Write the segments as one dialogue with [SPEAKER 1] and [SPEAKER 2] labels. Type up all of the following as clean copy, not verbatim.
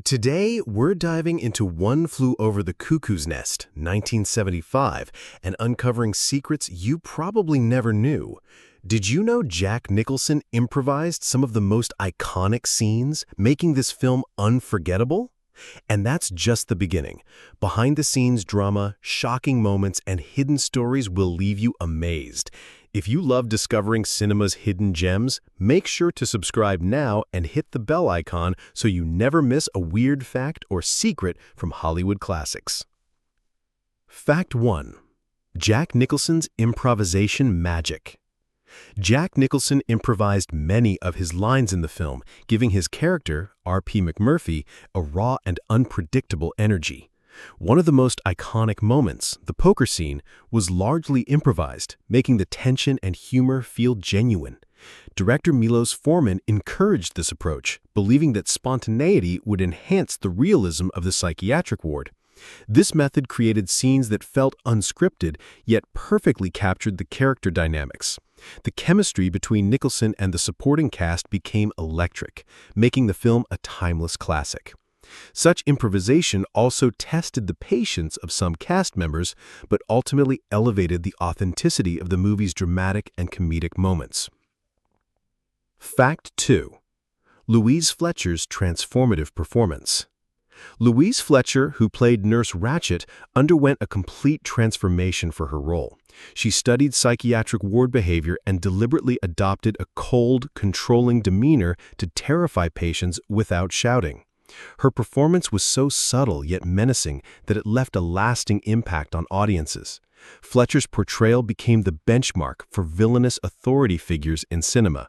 [SPEAKER 1] Today, we're diving into One Flew Over the Cuckoo's Nest, 1975, and uncovering secrets you probably never knew. Did you know Jack Nicholson improvised some of the most iconic scenes, making this film unforgettable? And that's just the beginning. Behind-the-scenes drama, shocking moments, and hidden stories will leave you amazed. If you love discovering cinema's hidden gems, make sure to subscribe now and hit the bell icon so you never miss a weird fact or secret from Hollywood classics. Fact 1. Jack Nicholson's improvisation magic. Jack Nicholson improvised many of his lines in the film, giving his character, R.P. McMurphy, a raw and unpredictable energy. One of the most iconic moments, the poker scene, was largely improvised, making the tension and humor feel genuine. Director Milos Forman encouraged this approach, believing that spontaneity would enhance the realism of the psychiatric ward. This method created scenes that felt unscripted, yet perfectly captured the character dynamics. The chemistry between Nicholson and the supporting cast became electric, making the film a timeless classic. Such improvisation also tested the patience of some cast members, but ultimately elevated the authenticity of the movie's dramatic and comedic moments. Fact 2. Louise Fletcher's transformative performance. Louise Fletcher, who played Nurse Ratched, underwent a complete transformation for her role. She studied psychiatric ward behavior and deliberately adopted a cold, controlling demeanor to terrify patients without shouting. Her performance was so subtle yet menacing that it left a lasting impact on audiences. Fletcher's portrayal became the benchmark for villainous authority figures in cinema.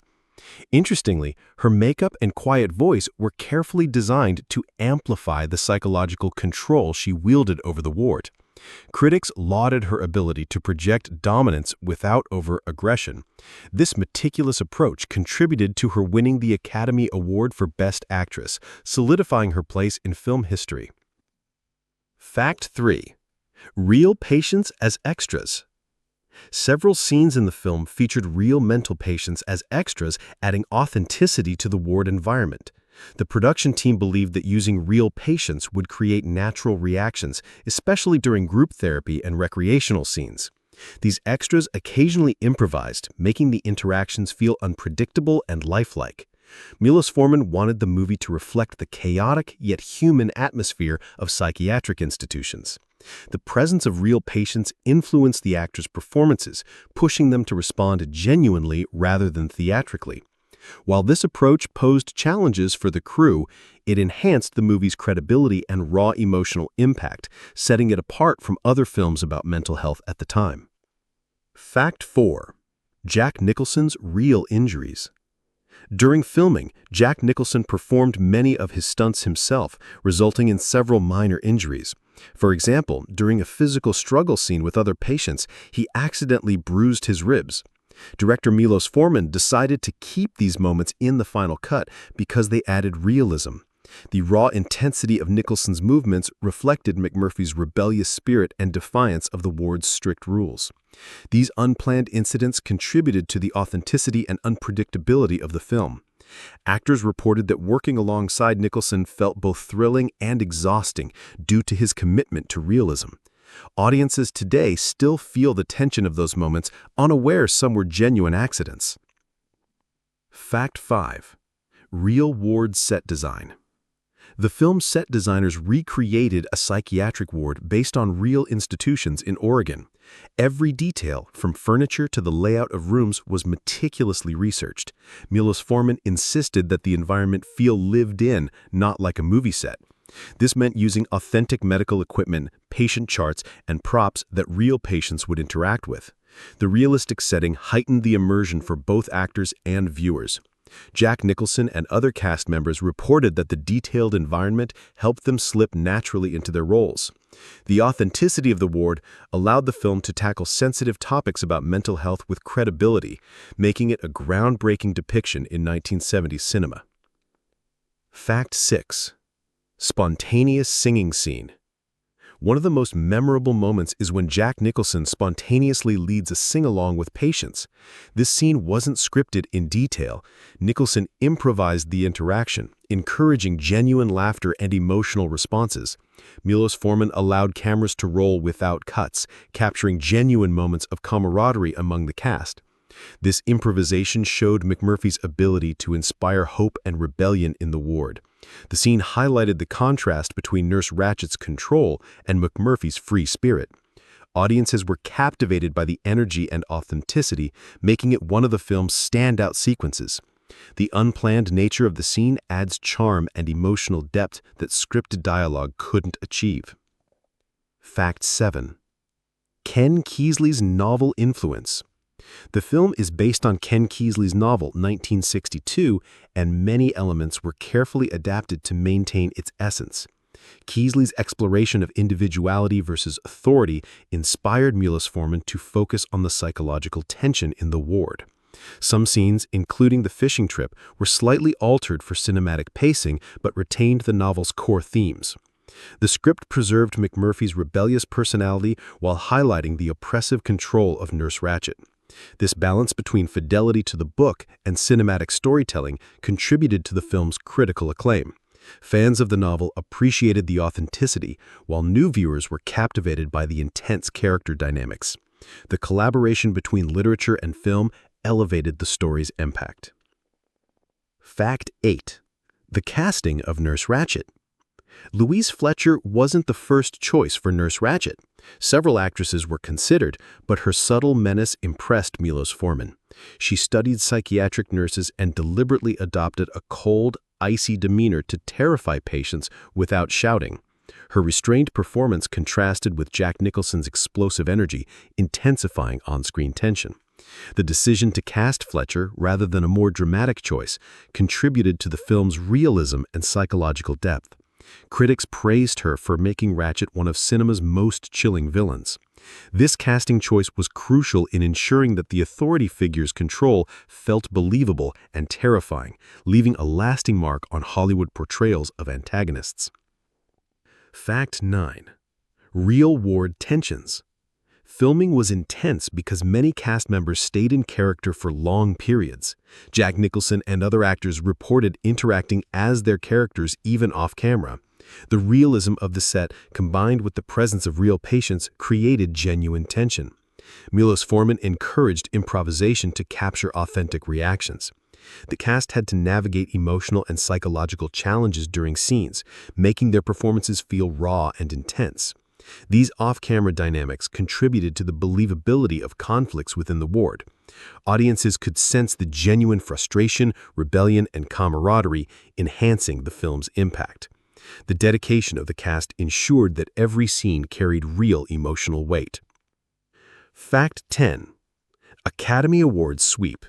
[SPEAKER 1] Interestingly, her makeup and quiet voice were carefully designed to amplify the psychological control she wielded over the ward. Critics lauded her ability to project dominance without over-aggression. This meticulous approach contributed to her winning the Academy Award for Best Actress, solidifying her place in film history. Fact 3. Real patients as extras. Several scenes in the film featured real mental patients as extras, adding authenticity to the ward environment. The production team believed that using real patients would create natural reactions, especially during group therapy and recreational scenes. These extras occasionally improvised, making the interactions feel unpredictable and lifelike. Milos Forman wanted the movie to reflect the chaotic yet human atmosphere of psychiatric institutions. The presence of real patients influenced the actors' performances, pushing them to respond genuinely rather than theatrically. While this approach posed challenges for the crew, it enhanced the movie's credibility and raw emotional impact, setting it apart from other films about mental health at the time. Fact 4. Jack Nicholson's real injuries. During filming, Jack Nicholson performed many of his stunts himself, resulting in several minor injuries. For example, during a physical struggle scene with other patients, he accidentally bruised his ribs. Director Milos Forman decided to keep these moments in the final cut because they added realism. The raw intensity of Nicholson's movements reflected McMurphy's rebellious spirit and defiance of the ward's strict rules. These unplanned incidents contributed to the authenticity and unpredictability of the film. Actors reported that working alongside Nicholson felt both thrilling and exhausting due to his commitment to realism. Audiences today still feel the tension of those moments, unaware some were genuine accidents. Fact 5. Real ward set design. The film's set designers recreated a psychiatric ward based on real institutions in Oregon. Every detail, from furniture to the layout of rooms, was meticulously researched. Milos Forman insisted that the environment feel lived in, not like a movie set. This meant using authentic medical equipment, patient charts, and props that real patients would interact with. The realistic setting heightened the immersion for both actors and viewers. Jack Nicholson and other cast members reported that the detailed environment helped them slip naturally into their roles. The authenticity of the ward allowed the film to tackle sensitive topics about mental health with credibility, making it a groundbreaking depiction in 1970s cinema. Fact 6. Spontaneous singing scene. One of the most memorable moments is when Jack Nicholson spontaneously leads a sing-along with patients. This scene wasn't scripted in detail. Nicholson improvised the interaction, encouraging genuine laughter and emotional responses. Milos Forman allowed cameras to roll without cuts, capturing genuine moments of camaraderie among the cast. This improvisation showed McMurphy's ability to inspire hope and rebellion in the ward. The scene highlighted the contrast between Nurse Ratched's control and McMurphy's free spirit. Audiences were captivated by the energy and authenticity, making it one of the film's standout sequences. The unplanned nature of the scene adds charm and emotional depth that scripted dialogue couldn't achieve. Fact 7. Ken Kesey's novel influence. The film is based on Ken Kesey's novel 1962, and many elements were carefully adapted to maintain its essence. Kesey's exploration of individuality versus authority inspired Milos Forman to focus on the psychological tension in the ward. Some scenes, including the fishing trip, were slightly altered for cinematic pacing but retained the novel's core themes. The script preserved McMurphy's rebellious personality while highlighting the oppressive control of Nurse Ratched. This balance between fidelity to the book and cinematic storytelling contributed to the film's critical acclaim. Fans of the novel appreciated the authenticity, while new viewers were captivated by the intense character dynamics. The collaboration between literature and film elevated the story's impact. Fact 8. The casting of Nurse Ratched. Louise Fletcher wasn't the first choice for Nurse Ratched. Several actresses were considered, but her subtle menace impressed Milos Forman. She studied psychiatric nurses and deliberately adopted a cold, icy demeanor to terrify patients without shouting. Her restrained performance contrasted with Jack Nicholson's explosive energy, intensifying on-screen tension. The decision to cast Fletcher rather than a more dramatic choice contributed to the film's realism and psychological depth. Critics praised her for making Ratched one of cinema's most chilling villains. This casting choice was crucial in ensuring that the authority figure's control felt believable and terrifying, leaving a lasting mark on Hollywood portrayals of antagonists. Fact 9. Real ward tensions. Filming was intense because many cast members stayed in character for long periods. Jack Nicholson and other actors reported interacting as their characters even off-camera. The realism of the set, combined with the presence of real patients, created genuine tension. Milos Forman encouraged improvisation to capture authentic reactions. The cast had to navigate emotional and psychological challenges during scenes, making their performances feel raw and intense. These off-camera dynamics contributed to the believability of conflicts within the ward. Audiences could sense the genuine frustration, rebellion, and camaraderie, enhancing the film's impact. The dedication of the cast ensured that every scene carried real emotional weight. Fact 10. Academy Awards sweep.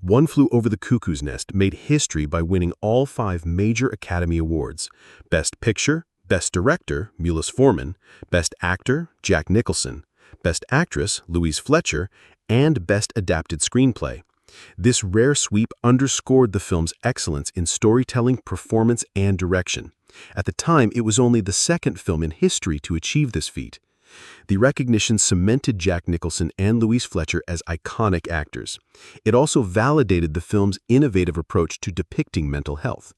[SPEAKER 1] One Flew Over the Cuckoo's Nest made history by winning all 5 major Academy Awards: Best Picture, Best Director, Milos Forman, Best Actor, Jack Nicholson, Best Actress, Louise Fletcher, and Best Adapted Screenplay. This rare sweep underscored the film's excellence in storytelling, performance, and direction. At the time, it was only the second film in history to achieve this feat. The recognition cemented Jack Nicholson and Louise Fletcher as iconic actors. It also validated the film's innovative approach to depicting mental health.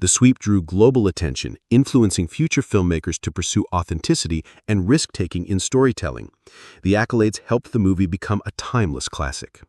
[SPEAKER 1] The sweep drew global attention, influencing future filmmakers to pursue authenticity and risk-taking in storytelling. The accolades helped the movie become a timeless classic.